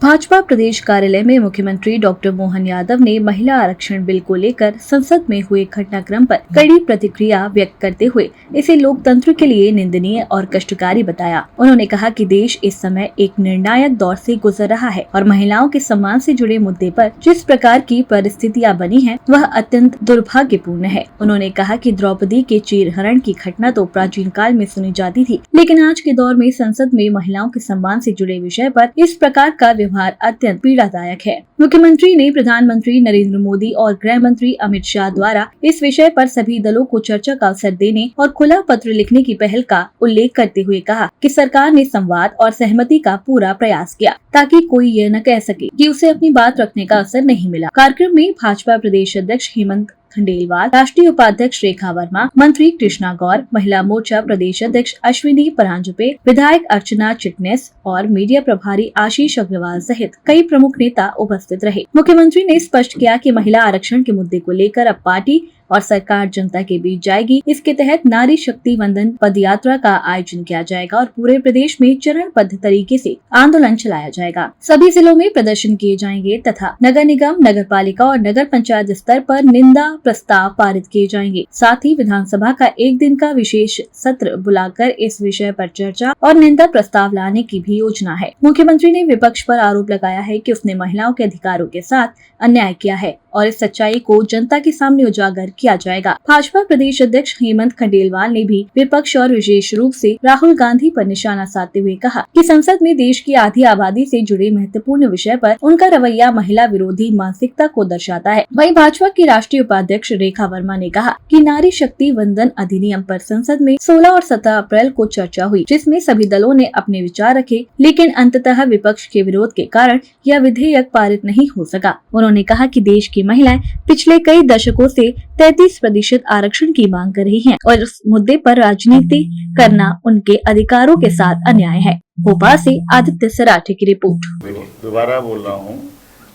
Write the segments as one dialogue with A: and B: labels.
A: भाजपा प्रदेश कार्यालय में मुख्यमंत्री डॉक्टर मोहन यादव ने महिला आरक्षण बिल को लेकर संसद में हुए घटनाक्रम पर कड़ी प्रतिक्रिया व्यक्त करते हुए इसे लोकतंत्र के लिए निंदनीय और कष्टकारी बताया। उन्होंने कहा कि देश इस समय एक निर्णायक दौर से गुजर रहा है और महिलाओं के सम्मान से जुड़े मुद्दे पर जिस प्रकार की परिस्थितियां बनी हैं, वह अत्यंत दुर्भाग्यपूर्ण है। उन्होंने कहा कि द्रौपदी के चीरहरण की घटना तो प्राचीन काल में सुनी जाती थी, लेकिन आज के दौर में संसद में महिलाओं के सम्मान से जुड़े विषय पर इस प्रकार का व्यवहार अत्यंत पीड़ादायक है। मुख्यमंत्री ने प्रधानमंत्री नरेंद्र मोदी और गृह मंत्री अमित शाह द्वारा इस विषय पर सभी दलों को चर्चा का अवसर देने और खुला पत्र लिखने की पहल का उल्लेख करते हुए कहा कि सरकार ने संवाद और सहमति का पूरा प्रयास किया ताकि कोई ये न कह सके कि उसे अपनी बात रखने का अवसर नहीं मिला। कार्यक्रम में भाजपा प्रदेश अध्यक्ष हेमंत खंडेलवाल, राष्ट्रीय उपाध्यक्ष रेखा वर्मा, मंत्री कृष्णा गौर, महिला मोर्चा प्रदेश अध्यक्ष अश्विनी परांजपे, विधायक अर्चना चिटनेस और मीडिया प्रभारी आशीष अग्रवाल सहित कई प्रमुख नेता उपस्थित रहे। मुख्यमंत्री ने स्पष्ट किया कि महिला आरक्षण के मुद्दे को लेकर अब पार्टी और सरकार जनता के बीच जाएगी। इसके तहत नारी शक्ति वंदन पद यात्रा का आयोजन किया जाएगा और पूरे प्रदेश में चरणबद्ध तरीके से आंदोलन चलाया जाएगा। सभी जिलों में प्रदर्शन किए जाएंगे तथा नगर निगम, नगर पालिका और नगर पंचायत स्तर पर निंदा प्रस्ताव पारित किए जाएंगे। साथ ही विधानसभा का एक दिन का विशेष सत्र बुलाकर इस विषय पर चर्चा और निंदा प्रस्ताव लाने की भी योजना है। मुख्यमंत्री ने विपक्ष पर आरोप लगाया है कि उसने महिलाओं के अधिकारों के साथ अन्याय किया है और इस सच्चाई को जनता के सामने उजागर किया जाएगा। भाजपा प्रदेश अध्यक्ष हेमंत खंडेलवाल ने भी विपक्ष और विशेष रूप से राहुल गांधी पर निशाना साधते हुए कहा कि संसद में देश की आधी आबादी से जुड़े महत्वपूर्ण विषय पर उनका रवैया महिला विरोधी मानसिकता को दर्शाता है। वहीं भाजपा की राष्ट्रीय उपाध्यक्ष रेखा वर्मा ने कहा कि नारी शक्ति वंदन अधिनियम पर संसद में 16 और 17 अप्रैल को चर्चा हुई, जिसमें सभी दलों ने अपने विचार रखे, लेकिन अंततः विपक्ष के विरोध के कारण यह विधेयक पारित नहीं हो सका। उन्होंने कहा कि देश की महिलाएं पिछले कई दशकों से 33% आरक्षण की मांग कर रही हैं और इस मुद्दे पर राजनीति करना उनके अधिकारों के साथ अन्याय है। भोपाल से आदित्य सराठे की रिपोर्ट।
B: दोबारा बोल रहा हूँ,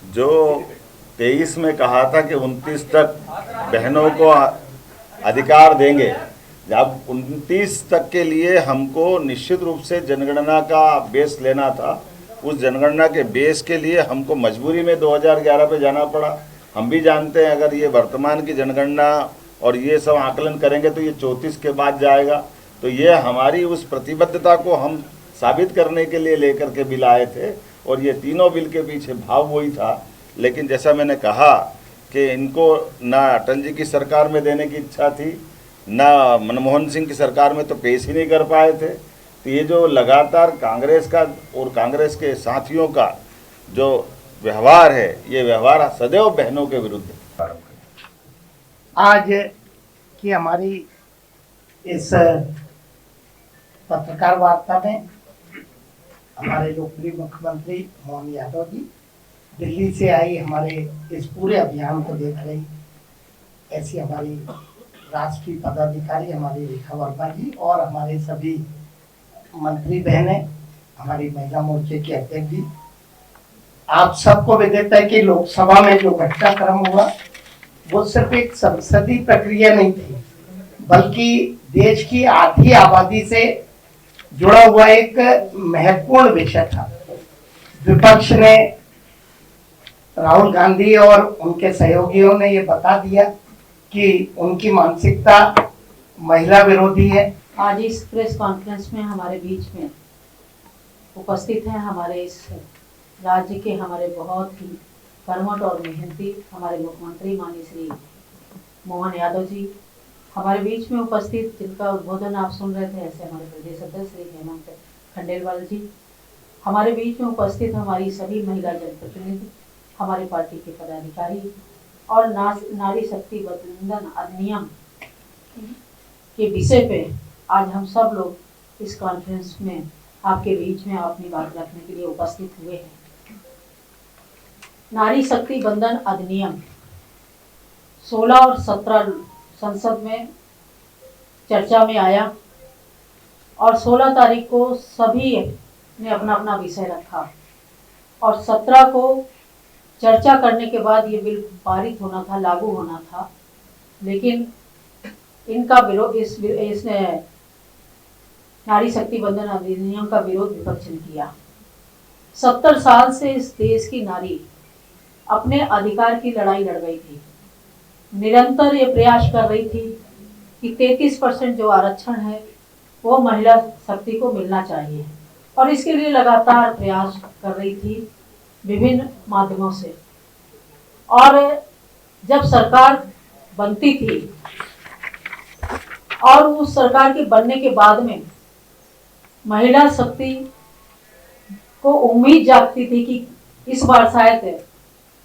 B: जो 23 में कहा था कि 29 तक बहनों को अधिकार देंगे, जब 29 तक के लिए हमको निश्चित रूप से जनगणना का बेस लेना था। उस जनगणना के बेस के लिए हमको मजबूरी में 2011 पे जाना पड़ा। हम भी जानते हैं अगर ये वर्तमान की जनगणना और ये सब आकलन करेंगे तो ये 34 के बाद जाएगा। तो ये हमारी उस प्रतिबद्धता को हम साबित करने के लिए लेकर के बिल आए थे और ये तीनों बिल के पीछे भाव वही था। लेकिन जैसा मैंने कहा कि इनको ना अटल जी की सरकार में देने की इच्छा थी, ना मनमोहन सिंह की सरकार में तो पेश ही नहीं कर पाए थे। तो ये जो लगातार कांग्रेस का और कांग्रेस के साथियों का जो व्यवहार है, ये व्यवहार सदैव बहनों के विरुद्ध है।
C: आज की हमारी इस पत्रकार वार्ता में हमारे लोकप्रिय मुख्यमंत्री मोहन यादव जी दिल्ली से आई हमारे इस पूरे अभियान को देख रही ऐसी हमारी राष्ट्रीय पदाधिकारी हमारी रेखा वर्मा जी और हमारे सभी मंत्री बहनें, हमारी महिला मोर्चे के अध्यक्ष जी, आप सबको विदित है कि लोकसभा में जो घटनाक्रम हुआ वो सिर्फ एक संसदीय प्रक्रिया नहीं थी, बल्कि देश की आधी आबादी से जुड़ा हुआ एक महत्वपूर्ण विषय था। विपक्ष ने, राहुल गांधी और उनके सहयोगियों ने ये बता दिया कि उनकी मानसिकता महिला विरोधी है।
D: आज इस प्रेस कॉन्फ्रेंस में हमारे बीच में उपस्थित हैं हमारे इस राज्य के हमारे बहुत ही कर्मठ और मेहनती हमारे मुख्यमंत्री माननीय श्री मोहन यादव जी हमारे बीच में उपस्थित, जिनका उद्बोधन आप सुन रहे थे, ऐसे हमारे प्रदेश अध्यक्ष श्री हेमंत खंडेलवाल जी हमारे बीच में उपस्थित, हमारी सभी महिला जनप्रतिनिधि, हमारी पार्टी के पदाधिकारी और नारी शक्ति वंदन अधिनियम के विषय पे आज हम सब लोग इस कॉन्फ्रेंस में आपके बीच में अपनी बात रखने के लिए उपस्थित हुए हैं। नारी शक्ति वंदन अधिनियम 16 और 17 संसद में चर्चा में आया और 16 तारीख को सभी ने अपना अपना विषय रखा और 17 को चर्चा करने के बाद ये बिल पारित होना था, लागू होना था, लेकिन इनका विरोध इसने नारी शक्ति वंदन अधिनियम का विरोध विपक्ष ने किया 70 साल से इस देश की नारी अपने अधिकार की लड़ाई लड़ रही थी। निरंतर ये प्रयास कर रही थी कि 33% जो आरक्षण है वो महिला शक्ति को मिलना चाहिए, और इसके लिए लगातार प्रयास कर रही थी विभिन्न माध्यमों से। और जब सरकार बनती थी और उस सरकार के बनने के बाद में महिला शक्ति को उम्मीद जागती थी कि इस बार शायद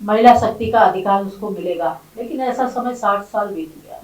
D: महिला शक्ति का अधिकार उसको मिलेगा, लेकिन ऐसा समय 60 साल बीत गया।